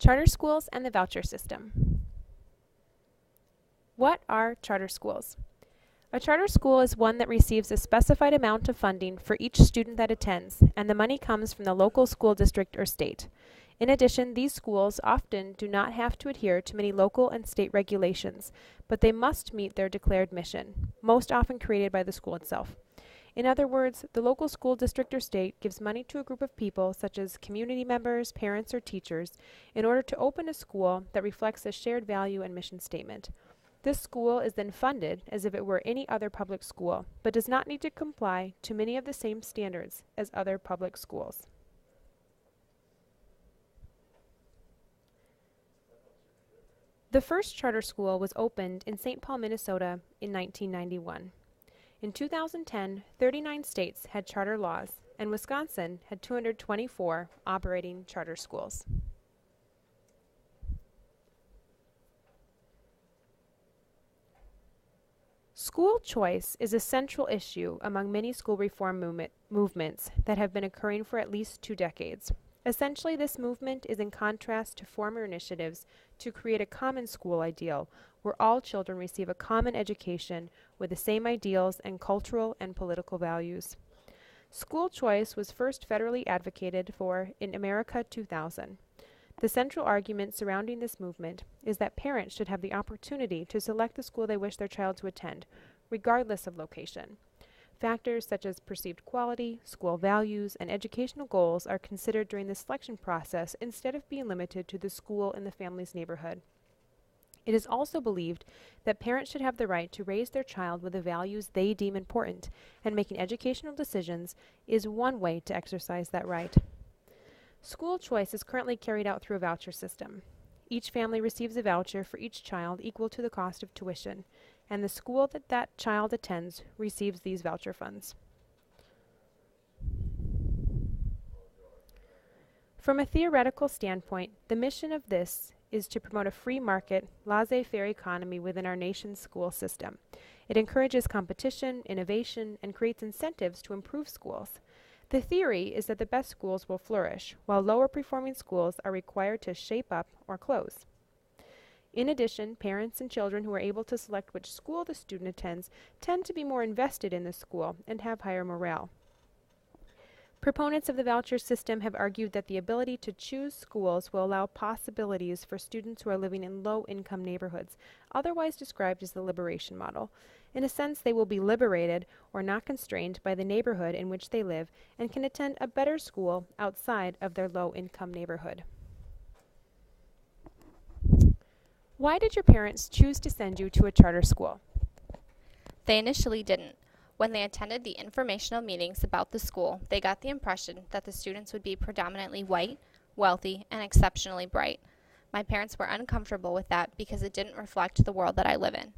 Charter schools and the voucher system. What are charter schools? A charter school is one that receives a specified amount of funding for each student that attends, and the money comes from the local school district or state. In addition, these schools often do not have to adhere to many local and state regulations, but they must meet their declared mission, most often created by the school itself. In other words, the local school district or state gives money to a group of people, such as community members, parents, or teachers, in order to open a school that reflects a shared value and mission statement. This school is then funded as if it were any other public school, but does not need to comply to many of the same standards as other public schools. The first charter school was opened in St. Paul, Minnesota in 1991. In 2010, 39 states had charter laws, and Wisconsin had 224 operating charter schools. School choice is a central issue among many school reform movements that have been occurring for at least 2 decades. Essentially, this movement is in contrast to former initiatives to create a common school ideal, where all children receive a common education with the same ideals and cultural and political values. School choice was first federally advocated for in America 2000. The central argument surrounding this movement is that parents should have the opportunity to select the school they wish their child to attend, regardless of location. Factors such as perceived quality, school values, and educational goals are considered during the selection process instead of being limited to the school in the family's neighborhood. It is also believed that parents should have the right to raise their child with the values they deem important, and making educational decisions is one way to exercise that right. School choice is currently carried out through a voucher system. Each family receives a voucher for each child equal to the cost of tuition, and the school that child attends receives these voucher funds. From a theoretical standpoint, the mission of this is to promote a free market, laissez-faire economy within our nation's school system. It encourages competition, innovation, and creates incentives to improve schools. The theory is that the best schools will flourish, while lower performing schools are required to shape up or close. In addition, parents and children who are able to select which school the student attends tend to be more invested in the school and have higher morale. Proponents of the voucher system have argued that the ability to choose schools will allow possibilities for students who are living in low-income neighborhoods, otherwise described as the liberation model. In a sense, they will be liberated or not constrained by the neighborhood in which they live and can attend a better school outside of their low-income neighborhood. Why did your parents choose to send you to a charter school? They initially didn't. When they attended the informational meetings about the school, they got the impression that the students would be predominantly white, wealthy, and exceptionally bright. My parents were uncomfortable with that because it didn't reflect the world that I live in.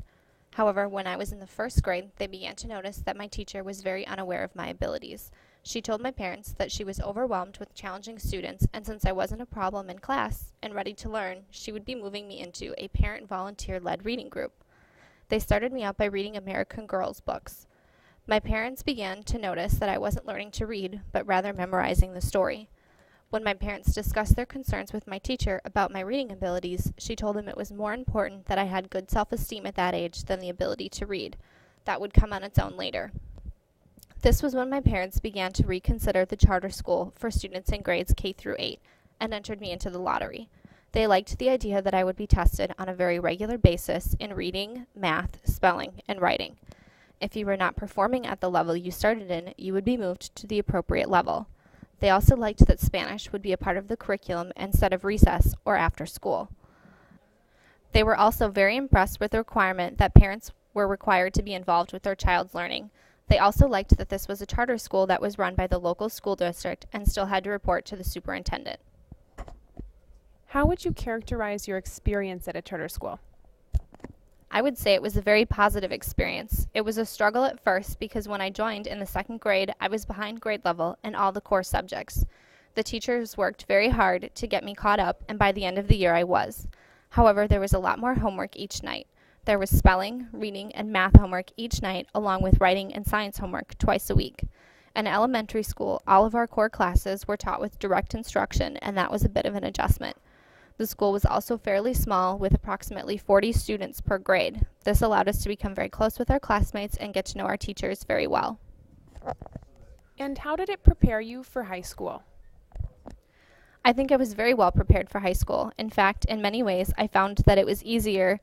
However, when I was in the 1st grade, they began to notice that my teacher was very unaware of my abilities. She told my parents that she was overwhelmed with challenging students, and since I wasn't a problem in class and ready to learn, she would be moving me into a parent volunteer-led reading group. They started me out by reading American Girls books. My parents began to notice that I wasn't learning to read, but rather memorizing the story. When my parents discussed their concerns with my teacher about my reading abilities, she told them it was more important that I had good self-esteem at that age than the ability to read. That would come on its own later. This was when my parents began to reconsider the charter school for students in grades K through 8 and entered me into the lottery. They liked the idea that I would be tested on a very regular basis in reading, math, spelling, and writing. If you were not performing at the level you started in, you would be moved to the appropriate level. They also liked that Spanish would be a part of the curriculum instead of recess or after school. They were also very impressed with the requirement that parents were required to be involved with their child's learning. They also liked that this was a charter school that was run by the local school district and still had to report to the superintendent. How would you characterize your experience at a charter school? I would say it was a very positive experience. It was a struggle at first because when I joined in the 2nd grade, I was behind grade level in all the core subjects. The teachers worked very hard to get me caught up, and by the end of the year I was. However, there was a lot more homework each night. There was spelling, reading, and math homework each night, along with writing and science homework twice a week. In elementary school, all of our core classes were taught with direct instruction, and that was a bit of an adjustment. The school was also fairly small, with approximately 40 students per grade. This allowed us to become very close with our classmates and get to know our teachers very well. And how did it prepare you for high school? I think I was very well prepared for high school. In fact, in many ways, I found that it was easier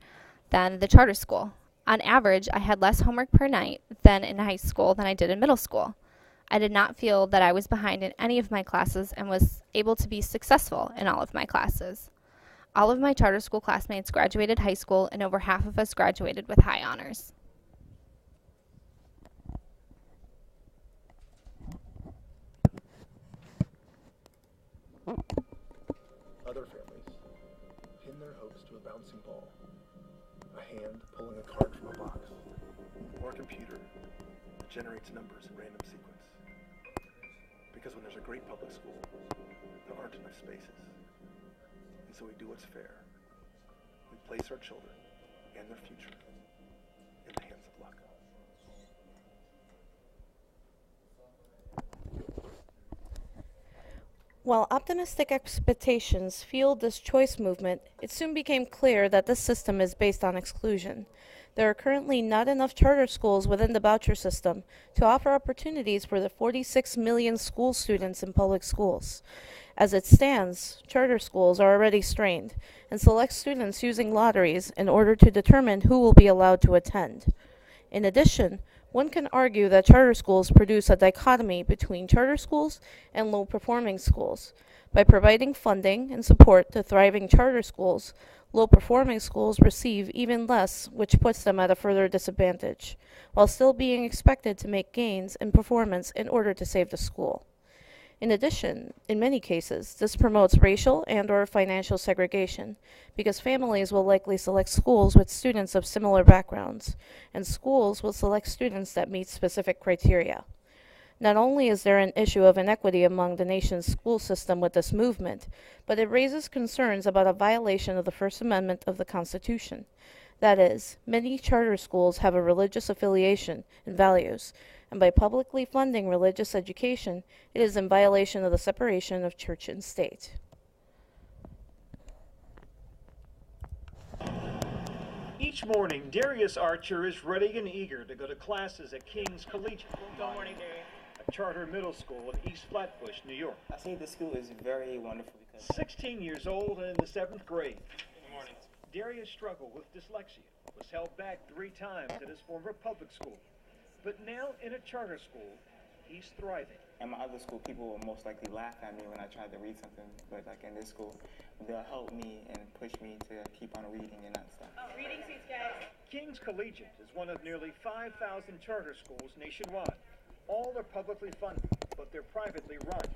than the charter school. On average, I had less homework per night than in high school than I did in middle school. I did not feel that I was behind in any of my classes and was able to be successful in all of my classes. All of my charter school classmates graduated high school, and over half of us graduated with high honors. Other families pin their hopes to a bouncing ball, a hand pulling a card from a box, or a computer that generates numbers in random sequence. Because when there's a great public school, there aren't enough spaces. And so we do what's fair. We place our children and their future in the hands of luck. While optimistic expectations fueled this choice movement, it soon became clear that this system is based on exclusion. There are currently not enough charter schools within the voucher system to offer opportunities for the 46 million school students in public schools. As it stands, charter schools are already strained and select students using lotteries in order to determine who will be allowed to attend. In addition, one can argue that charter schools produce a dichotomy between charter schools and low-performing schools. By providing funding and support to thriving charter schools, low-performing schools receive even less, which puts them at a further disadvantage, while still being expected to make gains in performance in order to save the school. In addition, in many cases, this promotes racial and/or financial segregation, because families will likely select schools with students of similar backgrounds, and schools will select students that meet specific criteria. Not only is there an issue of inequity among the nation's school system with this movement, but it raises concerns about a violation of the First Amendment of the Constitution. That is, many charter schools have a religious affiliation and values, and by publicly funding religious education, it is in violation of the separation of church and state. Each morning, Darius Archer is ready and eager to go to classes at King's Collegiate. Good morning, Darius. A charter middle school in East Flatbush, New York. I think the school is very wonderful because... 16 years old and in the 7th grade. Good morning. Darius struggled with dyslexia, was held back 3 times at his former public school. But now in a charter school, he's thriving. At my other school, people will most likely laugh at me when I try to read something, but like in this school, they'll help me and push me to keep on reading and that stuff. Oh, reading seats, guys. King's Collegiate is one of nearly 5,000 charter schools nationwide. All are publicly funded, but they're privately run.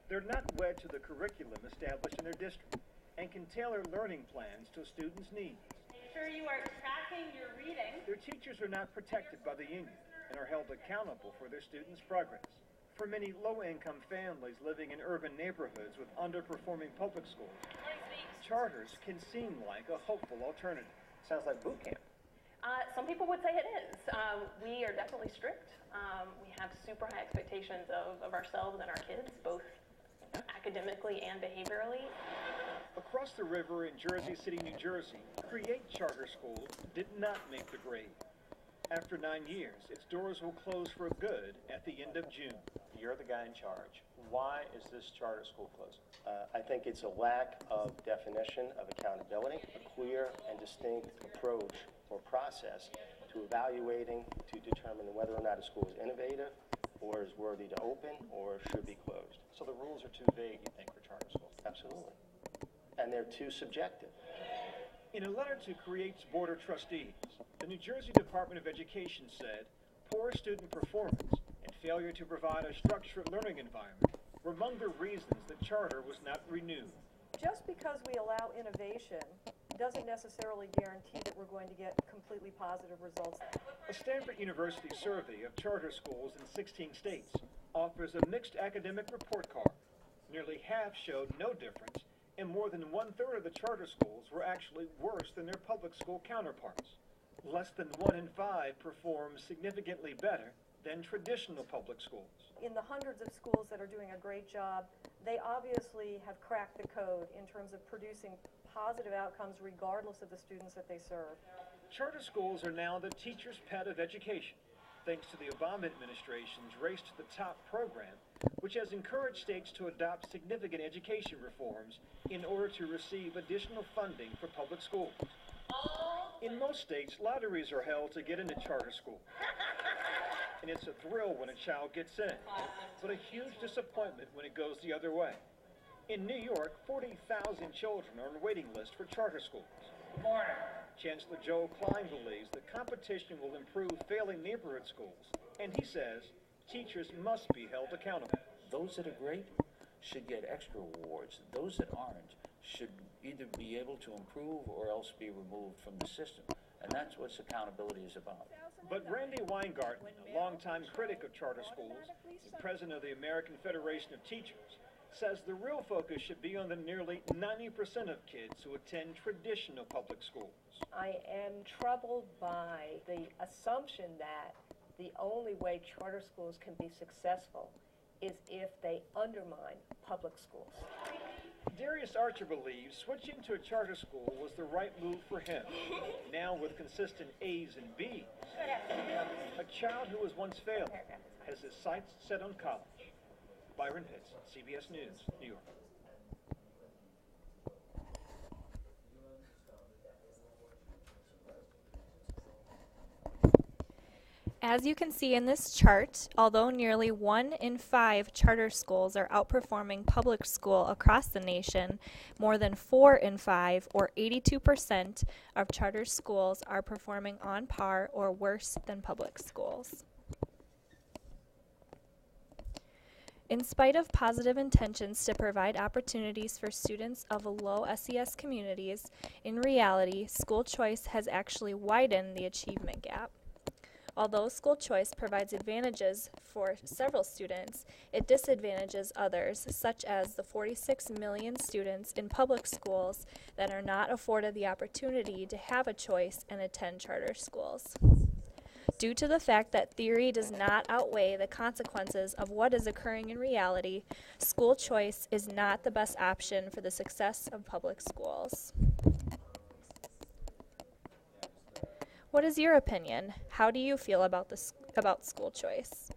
They're not wed to the curriculum established in their district and can tailor learning plans to a student's needs. Make sure you are tracking your reading. Their teachers are not protected by the union and are held accountable for their students' progress. For many low-income families living in urban neighborhoods with underperforming public schools, charters can seem like a hopeful alternative. Sounds like boot camp. Some people would say it is. We are definitely strict. We have super high expectations of ourselves and our kids, both academically and behaviorally. Across the river in Jersey City, New Jersey, Create Charter School did not make the grade. After 9 years, its doors will close for good at the end of June. You're the guy in charge. Why is this charter school closing? I think it's a lack of definition of accountability, a clear and distinct approach or process to evaluating to determine whether or not a school is innovative or is worthy to open or should be closed. So the rules are too vague, you think, for charter schools? Absolutely. And they're too subjective. In a letter to Create's Board of Trustees, the New Jersey Department of Education said poor student performance and failure to provide a structured learning environment were among the reasons the charter was not renewed. Just because we allow innovation doesn't necessarily guarantee that we're going to get completely positive results. A Stanford University survey of charter schools in 16 states offers a mixed academic report card. Nearly half showed no difference, and more than 1/3 of the charter schools were actually worse than their public school counterparts. Less than 1 in 5 performed significantly better than traditional public schools. In the hundreds of schools that are doing a great job, they obviously have cracked the code in terms of producing positive outcomes regardless of the students that they serve. Charter schools are now the teacher's pet of education, thanks to the Obama administration's Race to the Top program, which has encouraged states to adopt significant education reforms in order to receive additional funding for public schools. In most states, lotteries are held to get into charter schools. And it's a thrill when a child gets in, but a huge disappointment when it goes the other way. In New York, 40,000 children are on a waiting list for charter schools. Good morning. Chancellor Joe Klein believes that competition will improve failing neighborhood schools, and he says teachers must be held accountable. Those that are great should get extra awards. Those that aren't should either be able to improve or else be removed from the system. And that's what accountability is about. But Randy Weingarten, a longtime critic of charter schools and president of the American Federation of Teachers, says the real focus should be on the nearly 90% of kids who attend traditional public schools. I am troubled by the assumption that the only way charter schools can be successful is if they undermine public schools. Darius Archer believes switching to a charter school was the right move for him. Now with consistent A's and B's, a child who was once failing has his sights set on college. Byron Pitts, CBS News, New York. As you can see in this chart, although nearly 1 in 5 charter schools are outperforming public school across the nation, more than 4 in 5, or 82%, of charter schools are performing on par or worse than public schools. In spite of positive intentions to provide opportunities for students of low SES communities, in reality, school choice has actually widened the achievement gap. Although school choice provides advantages for several students, it disadvantages others, such as the 46 million students in public schools that are not afforded the opportunity to have a choice and attend charter schools. Due to the fact that theory does not outweigh the consequences of what is occurring in reality, school choice is not the best option for the success of public schools. What is your opinion? How do you feel about school choice?